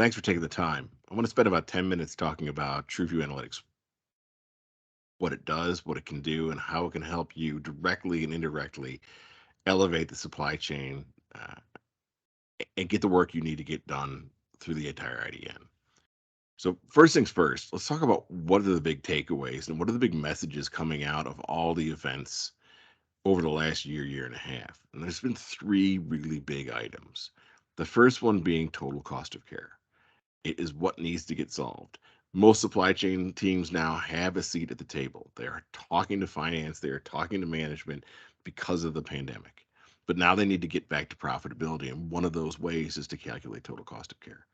Thanks for taking the time. I want to spend about 10 minutes talking about TruVue Analytics, what it does, what it can do, and how it can help you directly and indirectly elevate the supply chain uh, and get the work you need to get done through the entire IDN. So, first things first, let's talk about what are the big takeaways and what are the big messages coming out of all the events over the last year, year and a half. And there's been three really big items. The first one being total cost of care. It is what needs to get solved. Most supply chain teams now have a seat at the table. They are talking to finance, they are talking to management because of the pandemic. But now they need to get back to profitability. And one of those ways is to calculate total cost of care.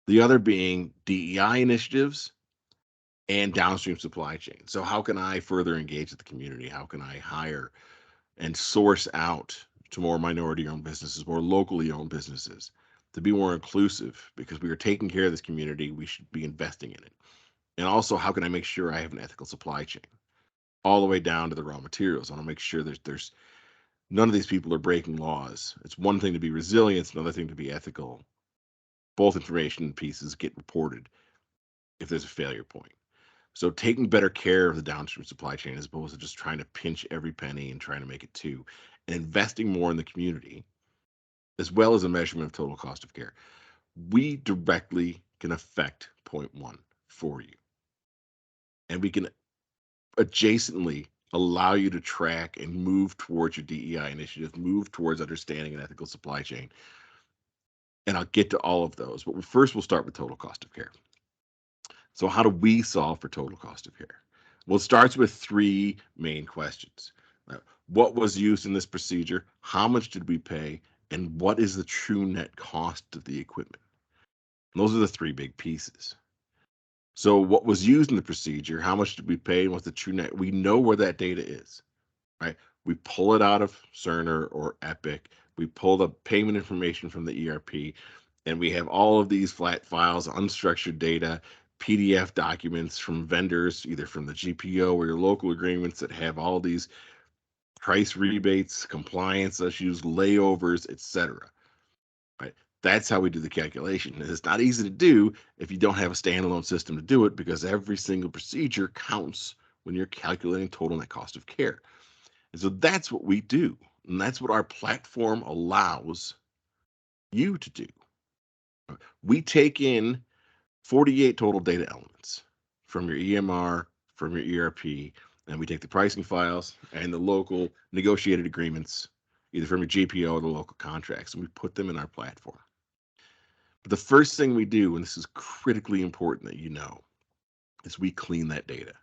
The other being DEI initiatives and downstream supply chain. So, how can I further engage with the community? How can I hire and source out to more minority owned businesses, more locally owned businesses, to be more inclusive because we are taking care of this community. We should be investing in it. And also, how can I make sure I have an ethical supply chain all the way down to the raw materials? I want to make sure there's none of these people are breaking laws. It's one thing to be resilient, it's another thing to be ethical. Both information pieces get reported if there's a failure point. So taking better care of the downstream supply chain as opposed to just trying to pinch every penny and trying to make it two, and investing more in the community as well as a measurement of total cost of care. We directly can affect point one for you. And we can adjacently allow you to track and move towards your DEI initiative, move towards understanding an ethical supply chain. And I'll get to all of those. But first, we'll start with total cost of care. So, how do we solve for total cost of care? Well, it starts with three main questions. What was used in this procedure? How much did we pay? And what is the true net cost of the equipment? And those are the three big pieces. So, what was used in the procedure? How much did we pay? And what's the true net? We know where that data is, right? We pull it out of Cerner or Epic. We pull the payment information from the ERP, and we have all of these flat files, unstructured data, PDF documents from vendors, either from the GPO or your local agreements that have all these price rebates, compliance issues, layovers, etc. Right? That's how we do the calculation. And it's not easy to do if you don't have a standalone system to do it because every single procedure counts when you're calculating total net cost of care. And so that's what we do. And that's what our platform allows you to do. We take in 48 total data elements from your EMR, from your ERP, and we take the pricing files and the local negotiated agreements, either from your GPO or the local contracts, and we put them in our platform. But the first thing we do, and this is critically important that you know, is we clean that data.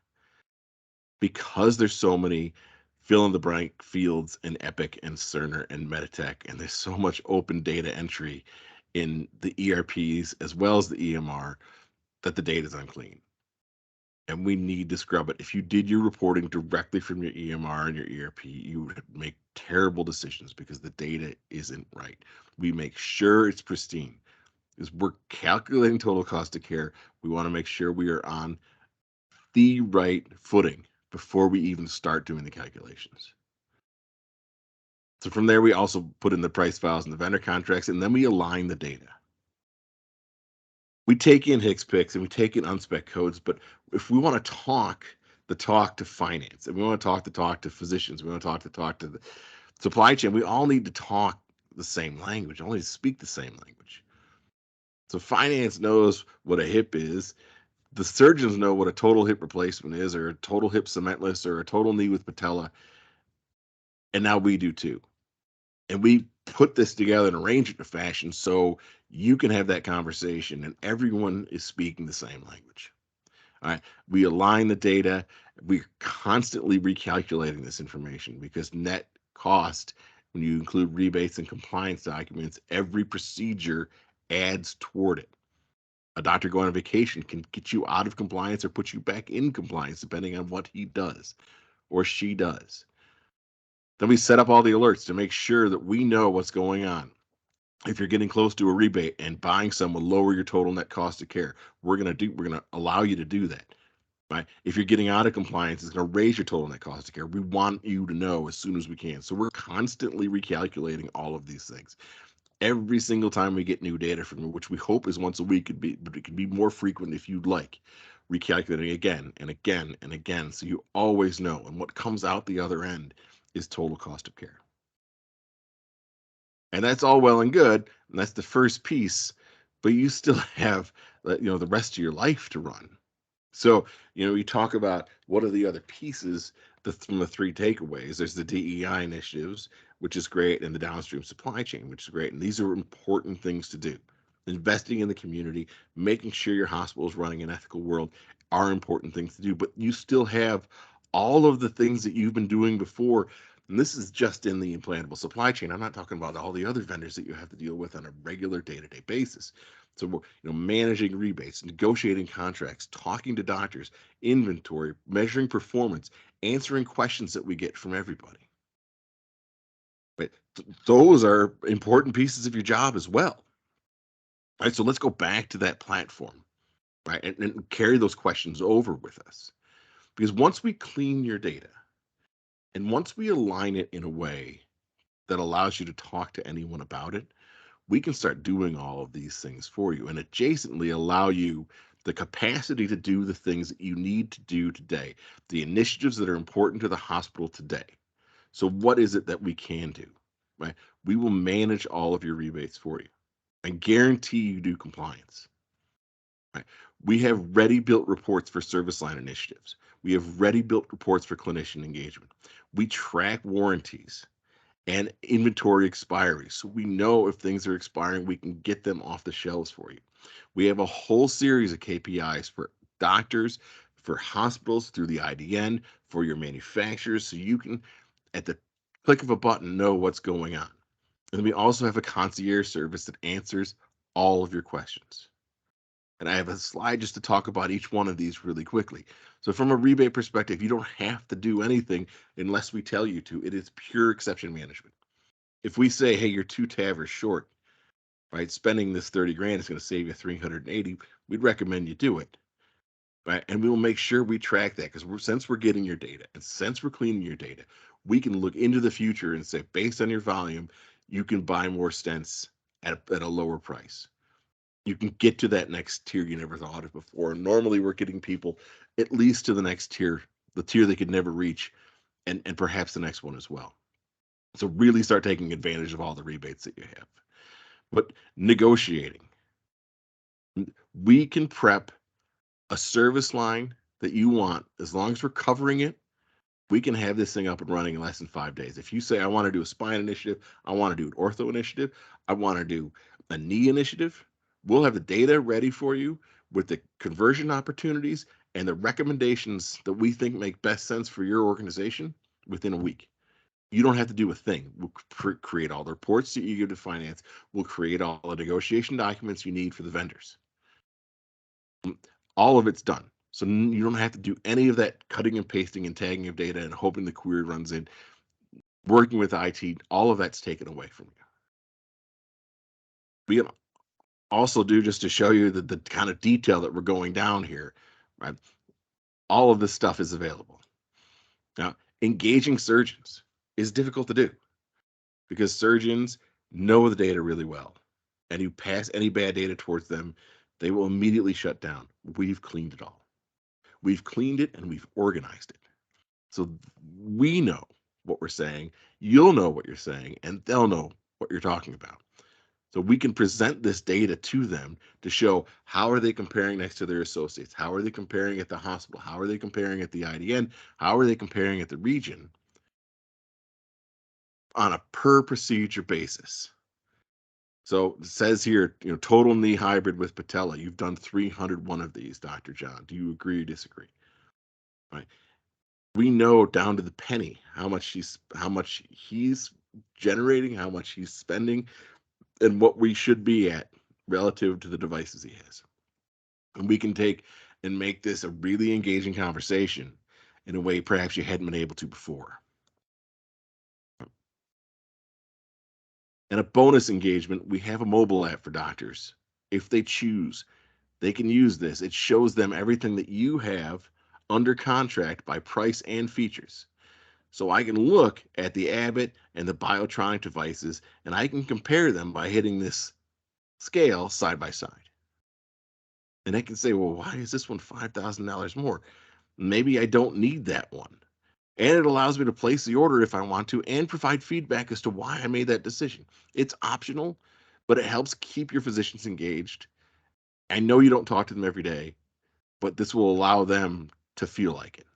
Because there's so many fill in the blank fields in Epic and Cerner and Meditech, and there's so much open data entry in the ERPs as well as the EMR that the data is unclean. And we need to scrub it. If you did your reporting directly from your EMR and your ERP, you would make terrible decisions because the data isn't right. We make sure it's pristine. Because we're calculating total cost of care. We want to make sure we are on the right footing before we even start doing the calculations. So from there, we also put in the price files and the vendor contracts, and then we align the data. We take in HICS picks and we take in unspec codes, but if we want to talk the talk to finance, and we want to talk to physicians, we want to talk to the supply chain, we all need to talk the same language, all need to speak the same language. So finance knows what a hip is. The surgeons know what a total hip replacement is, or a total hip cementless, or a total knee with patella. And now we do too. And we put this together and arrange it in a fashion so you can have that conversation and everyone is speaking the same language. All right. We align the data. We're constantly recalculating this information because net cost, when you include rebates and compliance documents, every procedure adds toward it. A doctor going on vacation can get you out of compliance or put you back in compliance, depending on what he does or she does. Then we set up all the alerts to make sure that we know what's going on. If you're getting close to a rebate and buying some will lower your total net cost of care, we're gonna allow you to do that. Right? If you're getting out of compliance, it's going to raise your total net cost of care. We want you to know as soon as we can. So we're constantly recalculating all of these things. Every single time we get new data from you, which we hope is once a week, but it could be more frequent if you'd like, recalculating again and again and again, so you always know. And what comes out the other end is total cost of care. And that's all well and good, and that's the first piece, but you still have the rest of your life to run. So, you talk about what are the other pieces from the three takeaways. There's the DEI initiatives, which is great, and the downstream supply chain, which is great. And these are important things to do. Investing in the community, making sure your hospital is running an ethical world are important things to do. But you still have all of the things that you've been doing before. And this is just in the implantable supply chain. I'm not talking about all the other vendors that you have to deal with on a regular day-to-day basis. So we're managing rebates, negotiating contracts, talking to doctors, inventory, measuring performance, answering questions that we get from everybody. But those are important pieces of your job as well. Right. So let's go back to that platform, right, and carry those questions over with us. Because once we clean your data and once we align it in a way that allows you to talk to anyone about it, we can start doing all of these things for you and adjacently allow you the capacity to do the things that you need to do today, the initiatives that are important to the hospital today. So what is it that we can do? Right? We will manage all of your rebates for you and guarantee you do compliance. Right? We have ready built reports for service line initiatives. We have ready built reports for clinician engagement. We track warranties and inventory expiry. So we know if things are expiring, we can get them off the shelves for you. We have a whole series of KPIs for doctors, for hospitals through the IDN, for your manufacturers, so you can, at the click of a button, know what's going on. And we also have a concierge service that answers all of your questions. And I have a slide just to talk about each one of these really quickly. So from a rebate perspective, you don't have to do anything unless we tell you to. It is pure exception management. If we say, hey, you're 2 TAVRs short, right? Spending this 30 grand is going to save you 380. We'd recommend you do it, right? And we will make sure we track that because since we're getting your data and since we're cleaning your data, we can look into the future and say, based on your volume, you can buy more stents at a lower price. You can get to that next tier you never thought of before. Normally, we're getting people at least to the next tier, the tier they could never reach, and perhaps the next one as well. So really start taking advantage of all the rebates that you have. But negotiating, we can prep a service line that you want. As long as we're covering it, we can have this thing up and running in less than 5 days. If you say, I want to do a spine initiative, I want to do an ortho initiative, I want to do a knee initiative, we'll have the data ready for you with the conversion opportunities and the recommendations that we think make best sense for your organization within a week. You don't have to do a thing. We'll create all the reports that you give to finance. We'll create all the negotiation documents you need for the vendors. All of it's done. So you don't have to do any of that cutting and pasting and tagging of data and hoping the query runs in. Working with IT, all of that's taken away from you. We can also do, just to show you the kind of detail that we're going down here, right? All of this stuff is available. Now, engaging surgeons is difficult to do because surgeons know the data really well. And you pass any bad data towards them, they will immediately shut down. We've cleaned it all. We've cleaned it and we've organized it. So we know what we're saying, you'll know what you're saying, and they'll know what you're talking about. So we can present this data to them to show how are they comparing next to their associates? How are they comparing at the hospital? How are they comparing at the IDN? How are they comparing at the region on a per procedure basis? So it says here, total knee hybrid with patella. You've done 301 of these, Dr. John. Do you agree or disagree? Right. We know down to the penny how much he's generating, how much he's spending, and what we should be at relative to the devices he has. And we can take and make this a really engaging conversation in a way perhaps you hadn't been able to before. And a bonus engagement, we have a mobile app for doctors. If they choose, they can use this. It shows them everything that you have under contract by price and features. So I can look at the Abbott and the Biotronic devices and I can compare them by hitting this scale side by side. And I can say, well, why is this one $5,000 more? Maybe I don't need that one. And it allows me to place the order if I want to and provide feedback as to why I made that decision. It's optional, but it helps keep your physicians engaged. I know you don't talk to them every day, but this will allow them to feel like it.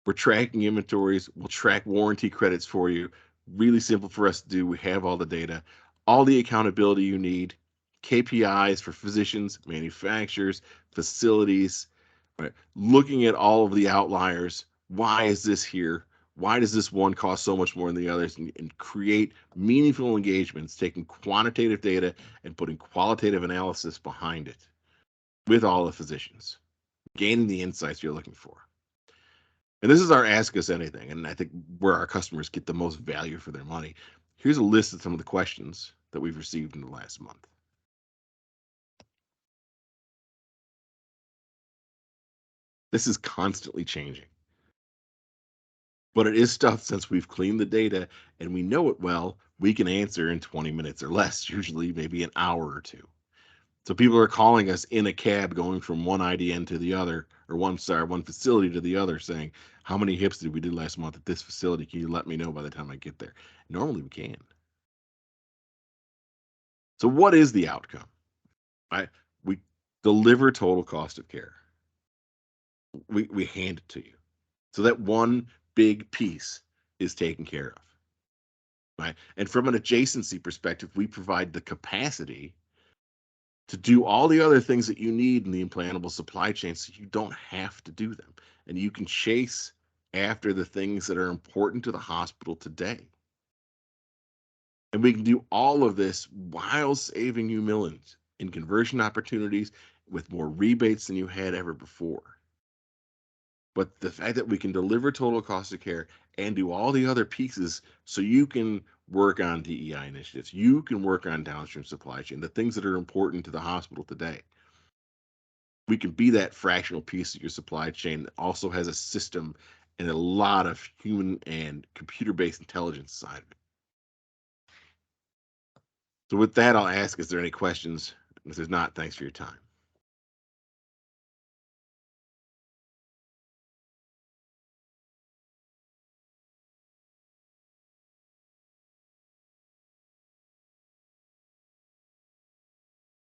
We're tracking inventories. We'll track warranty credits for you. Really simple for us to do. We have all the data, all the accountability you need, KPIs for physicians, manufacturers, facilities, right? Looking at all of the outliers. Why is this here? Why does this one cost so much more than the others? And create meaningful engagements, taking quantitative data and putting qualitative analysis behind it with all the physicians, gaining the insights you're looking for. And this is our ask us anything. And I think where our customers get the most value for their money. Here's a list of some of the questions that we've received in the last month. This is constantly changing, but it is stuff since we've cleaned the data and we know it well, we can answer in 20 minutes or less, usually maybe an hour or two. So people are calling us in a cab going from one IDN to the other, or one facility to the other, saying, how many hips did we do last month at this facility? Can you let me know by the time I get there? Normally we can. So what is the outcome? I We deliver total cost of care. We hand it to you. So that one big piece is taken care of. Right. And from an adjacency perspective, we provide the capacity to do all the other things that you need in the implantable supply chain so you don't have to do them. And you can chase after the things that are important to the hospital today. And we can do all of this while saving you millions in conversion opportunities with more rebates than you had ever before. But the fact that we can deliver total cost of care and do all the other pieces so you can work on DEI initiatives, you can work on downstream supply chain, the things that are important to the hospital today. We can be that fractional piece of your supply chain that also has a system and a lot of human and computer-based intelligence side of it. So with that, I'll ask, is there any questions? If there's not, thanks for your time.